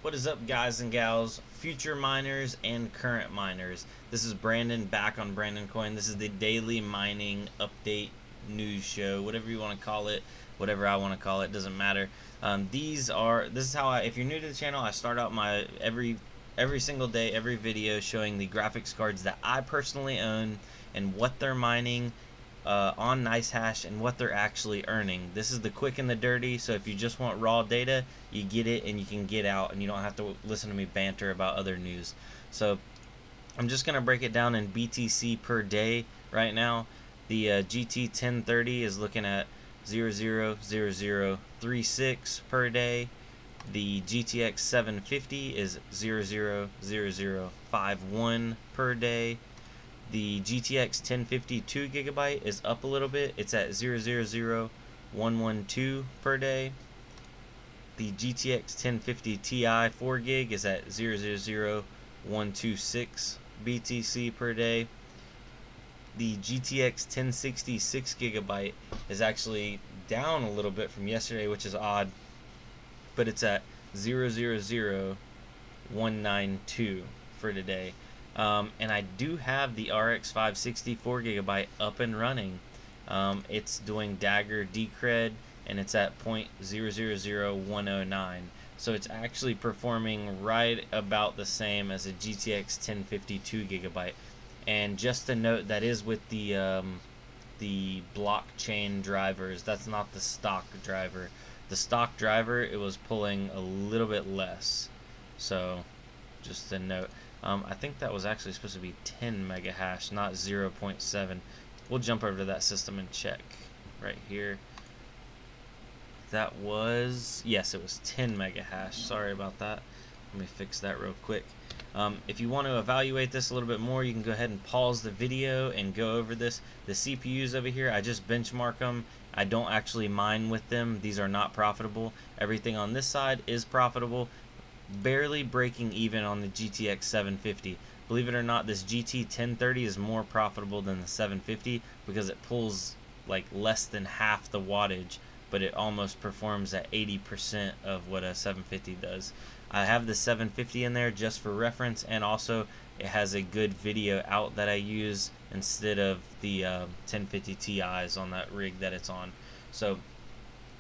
What is up, guys and gals, future miners and current miners? This is Brandon back on Brandon Coin. This is the daily mining update news show, whatever you want to call it, whatever I want to call it, doesn't matter. This is how if you're new to the channel, I start out my every single day, every video showing the graphics cards that I personally own and what they're mining on Nicehash and what they're actually earning. This is the quick and the dirty, so if you just want raw data, you get it and you can get out and you don't have to listen to me banter about other news. So I'm just gonna break it down in BTC per day right now. The GT 1030 is looking at 000036 per day. The GTX 750 is 000051 per day. The GTX 1050 2GB is up a little bit. It's at 000112 per day. The GTX 1050 Ti 4GB is at 000126 BTC per day. The GTX 1060 6GB is actually down a little bit from yesterday, which is odd, but it's at 000192 for today. And I do have the RX 560 4GB up and running. It's doing Dagger Decred and it's at 0.000109. So it's actually performing right about the same as a GTX 1050 2GB. And just to note, that is with the blockchain drivers. That's not the stock driver. The stock driver, it was pulling a little bit less. So just a note. I think that was actually supposed to be 10 mega hash, not 0.7. We'll jump over to that system and check right here. That was, yes, it was 10 mega hash. Sorry about that. Let me fix that real quick. If you want to evaluate this a little bit more, you can go ahead and pause the video and go over this. The CPUs over here, I just benchmark them. I don't actually mine with them. These are not profitable. Everything on this side is profitable. Barely breaking even on the GTX 750. Believe it or not, this GT 1030 is more profitable than the 750 because it pulls like less than half the wattage, but it almost performs at 80% of what a 750 does. I have the 750 in there just for reference, and also it has a good video out that I use instead of the 1050 Ti's on that rig that it's on. So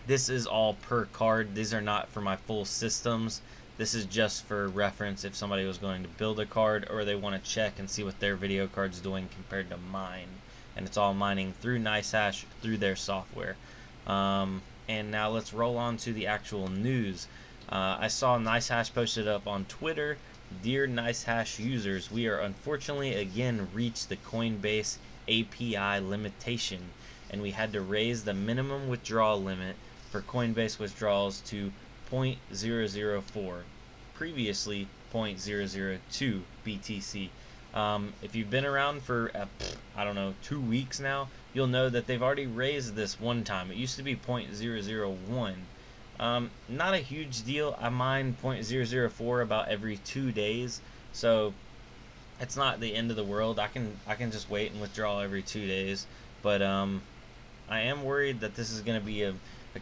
this is all per card. These are not for my full systems. This is just for reference if somebody was going to build a card or they want to check and see what their video card's doing compared to mine. And it's all mining through Nicehash through their software. And now let's roll on to the actual news. I saw Nicehash posted up on Twitter. Dear Nicehash users, we are unfortunately again reached the Coinbase API limitation, and we had to raise the minimum withdrawal limit for Coinbase withdrawals to 0.004, previously 0.002 BTC. If you've been around for I don't know, 2 weeks now, you'll know that they've already raised this one time. It used to be 0.001. Not a huge deal. I mine 0.004 about every 2 days, so it's not the end of the world. I can just wait and withdraw every 2 days, but I am worried that this is going to be a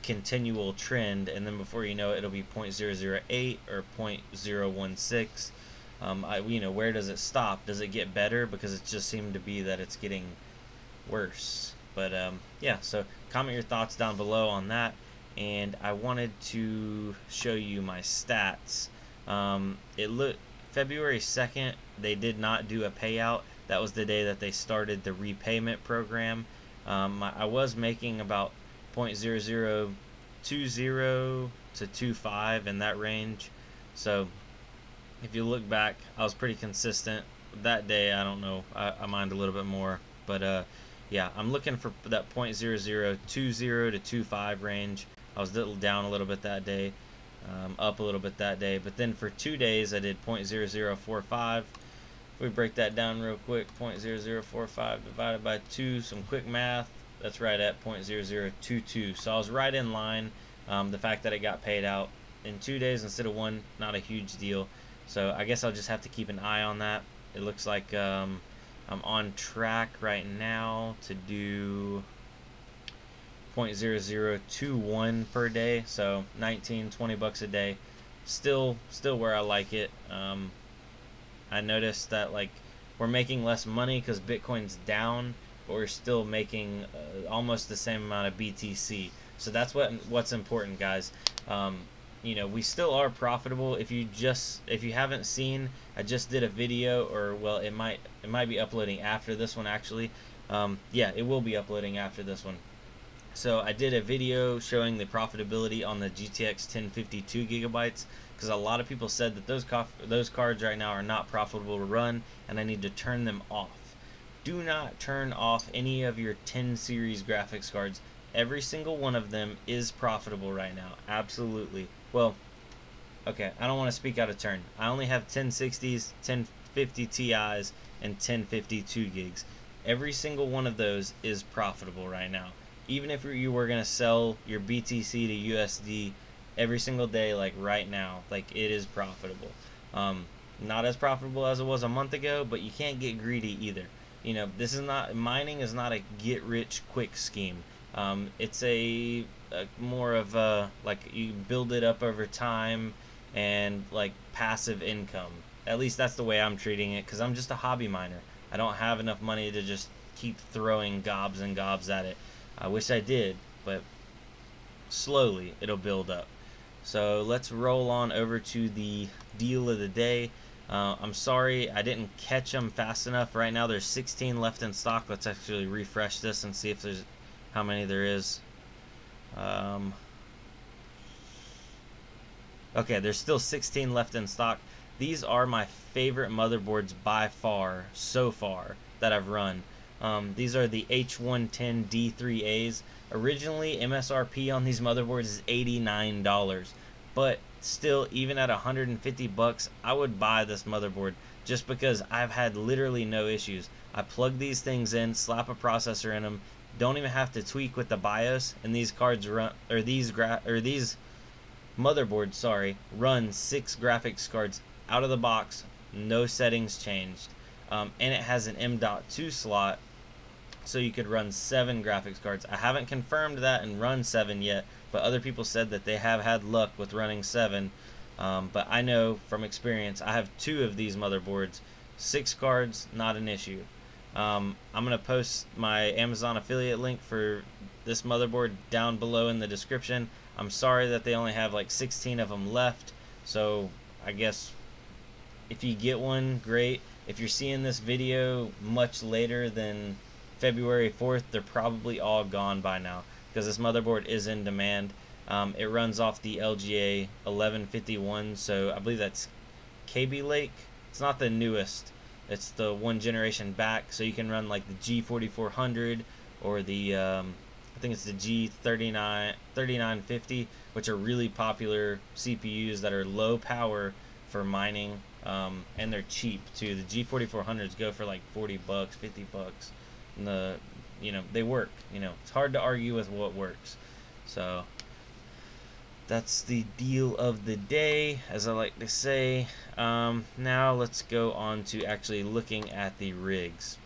continual trend, and then before you know it, it'll be 0.008 or 0.016. You know, where does it stop? Does it get better? Because it just seemed to be that it's getting worse. But yeah, so comment your thoughts down below on that. And I wanted to show you my stats. February 2nd, they did not do a payout. That was the day that they started the repayment program. I was making about 0.0020 to 25 in that range. So if you look back, I was pretty consistent. That day, I don't know, I mined a little bit more, but yeah, I'm looking for that 0.0020 to 25 range. I was down a little bit that day, up a little bit that day, but then for 2 days I did 0.0045. If we break that down real quick, 0.0045 divided by 2, some quick math, that's right at 0.0022. So I was right in line. The fact that it got paid out in 2 days instead of 1, not a huge deal. So I guess I'll just have to keep an eye on that. It looks like I'm on track right now to do 0.0021 per day, so 19-20 bucks a day. still where I like it. I noticed that like we're making less money because Bitcoin's down, but we're still making almost the same amount of BTC. So that's what's important, guys. You know, we still are profitable. If you haven't seen, I just did a video, or well, it might be uploading after this one actually. Yeah, it will be uploading after this one. So I did a video showing the profitability on the GTX 1052 gigabytes, because a lot of people said that those cards right now are not profitable to run, and I need to turn them off. Do not turn off any of your 10 series graphics cards. Every single one of them is profitable right now. Absolutely. Well, okay, I don't want to speak out of turn. I only have 1060s, 1050 Ti's, and 1052 gigs. Every single one of those is profitable right now. Even if you were going to sell your BTC to USD every single day, like right now, like it is profitable. Not as profitable as it was a month ago, but you can't get greedy either. You know, mining is not a get rich quick scheme. It's a more of a, like, you build it up over time and like passive income. At least that's the way I'm treating it, because I'm just a hobby miner. I don't have enough money to just keep throwing gobs and gobs at it. I wish I did, but slowly it'll build up. So let's roll on over to the deal of the day. I'm sorry I didn't catch them fast enough. Right now there's 16 left in stock. Let's actually refresh this and see if there's how many there is. Okay, there's still 16 left in stock. These are my favorite motherboards by far so far that I've run. These are the H110 D3As. Originally, MSRP on these motherboards is $89, but still, even at 150 bucks, I would buy this motherboard just because I've had literally no issues. I plug these things in, slap a processor in them, don't even have to tweak with the BIOS, and these cards run, or these motherboards, sorry, run 6 graphics cards out of the box, no settings changed, and it has an M.2 slot, so you could run 7 graphics cards. I haven't confirmed that and run 7 yet, but other people said that they have had luck with running 7. But I know from experience, I have 2 of these motherboards. 6 cards, not an issue. I'm going to post my Amazon affiliate link for this motherboard down below in the description. I'm sorry that they only have like 16 of them left, so I guess if you get one, great. If you're seeing this video much later than February 4th, they're probably all gone by now, because this motherboard is in demand. It runs off the LGA 1151, so I believe that's KB Lake. It's not the newest, it's the one generation back, so you can run like the G4400 or the I think it's the G3950, which are really popular CPUs that are low power for mining, and they're cheap too. The G4400s go for like 40 bucks, 50 bucks. And you know, they work. You know, it's hard to argue with what works. So that's the deal of the day, as I like to say. Now let's go on to actually looking at the rigs.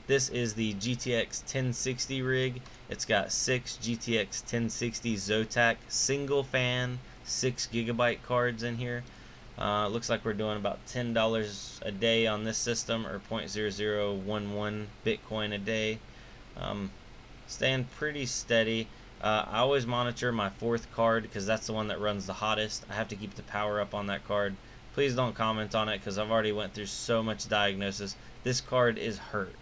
This is the GTX 1060 rig. It's got 6 GTX 1060 Zotac single fan 6 GB cards in here. Looks like we're doing about $10 a day on this system, or 0.0011 Bitcoin a day. Staying pretty steady. I always monitor my 4th card because that's the one that runs the hottest. I have to keep the power up on that card. Please don't comment on it because I've already went through so much diagnosis. This card is hurt.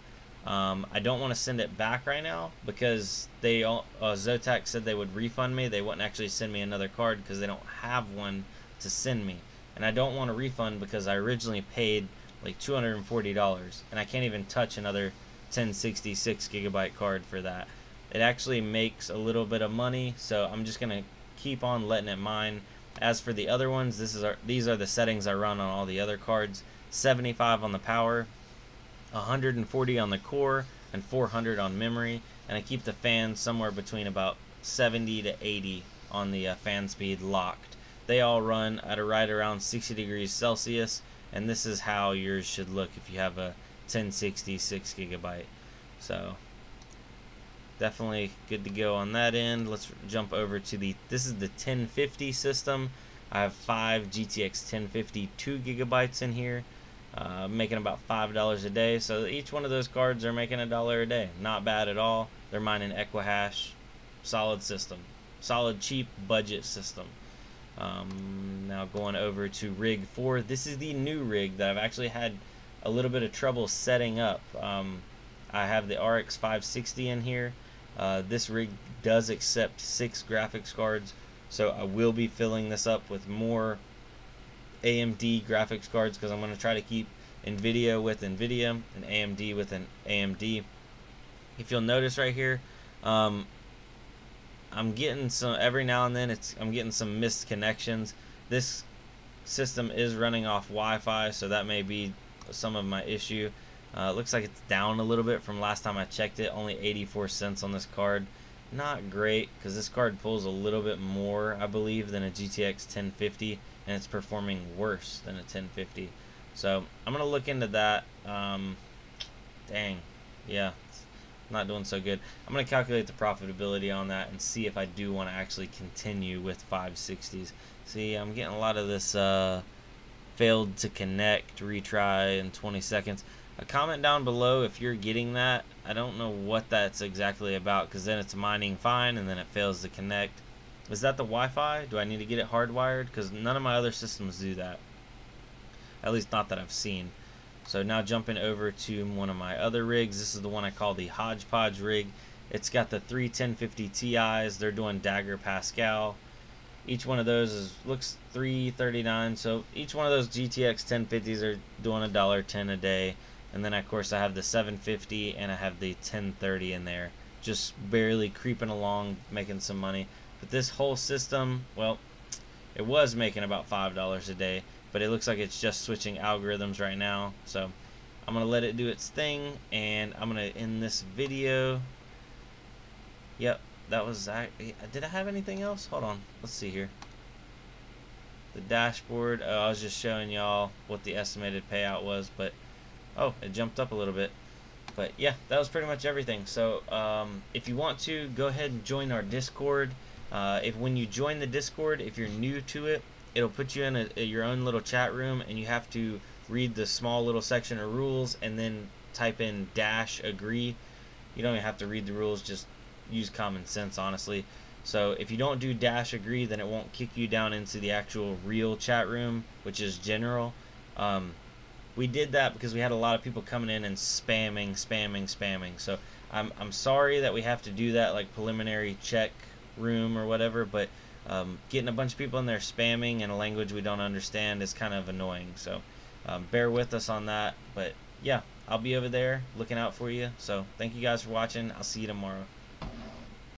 I don't want to send it back right now because Zotac said they would refund me. They wouldn't actually send me another card because they don't have one to send me. And I don't want a refund because I originally paid like $240, and I can't even touch another 1060 6 GB card for that. It actually makes a little bit of money, so I'm just gonna keep on letting it mine. As for the other ones, these are the settings I run on all the other cards. 75 on the power, 140 on the core, and 400 on memory, and I keep the fan somewhere between about 70 to 80 on the fan speed locked. They all run at right around 60 degrees Celsius, and this is how yours should look if you have a 1060 6 GB. So definitely good to go on that end. Let's jump over to this is the 1050 system. I have 5 GTX 1050 2GB in here, making about $5 a day. So each one of those cards are making $1 a day. Not bad at all. They're mining Equihash. Solid system. Solid, cheap, budget system. Now going over to rig 4. This is the new rig that I've actually had a little bit of trouble setting up. I have the RX 560 in here. This rig does accept 6 graphics cards, so I will be filling this up with more AMD graphics cards because I'm going to try to keep Nvidia with Nvidia and AMD with an AMD. If you'll notice right here, I'm getting some, every now and then I'm getting some missed connections. This system is running off Wi-Fi, so that may be some of my issue. It looks like it's down a little bit from last time I checked it. Only 84 cents on this card. Not great, because this card pulls a little bit more, I believe, than a GTX 1050, and it's performing worse than a 1050. So I'm gonna look into that. Dang, yeah, it's not doing so good. I'm gonna calculate the profitability on that and see if I do want to actually continue with 560s. See, I'm getting a lot of this failed to connect, retry in 20 seconds. A comment down below if you're getting that. I don't know what that's exactly about, because then it's mining fine and then it fails to connect. Is that the Wi-Fi? Do I need to get it hardwired? Because none of my other systems do that. At least not that I've seen. So now jumping over to one of my other rigs. This is the one I call the Hodgepodge rig. It's got the 3 1050 Ti's. They're doing Dagger Pascal. Each one of those looks $3.39. So each one of those GTX 1050s are doing $1.10 a day. And then of course I have the 750 and I have the 1030 in there, just barely creeping along, making some money. But this whole system, well, it was making about $5 a day, but it looks like it's just switching algorithms right now. So I'm gonna let it do its thing, and I'm gonna end this video. Yep, that was. Did I have anything else? Hold on, let's see here. The dashboard. I was just showing y'all what the estimated payout was, but oh, it jumped up a little bit. But yeah, that was pretty much everything. So if you want to, go ahead and join our Discord. When you join the Discord, if you're new to it, it'll put you in your own little chat room, and you have to read the small little section of rules and then type in -agree. You don't even have to read the rules, just use common sense, honestly. So if you don't do -agree, then it won't kick you down into the actual real chat room, which is general. We did that because we had a lot of people coming in and spamming. So I'm sorry that we have to do that, like preliminary check room or whatever, but getting a bunch of people in there spamming in a language we don't understand is kind of annoying. So bear with us on that. But yeah, I'll be over there looking out for you. So thank you guys for watching. I'll see you tomorrow.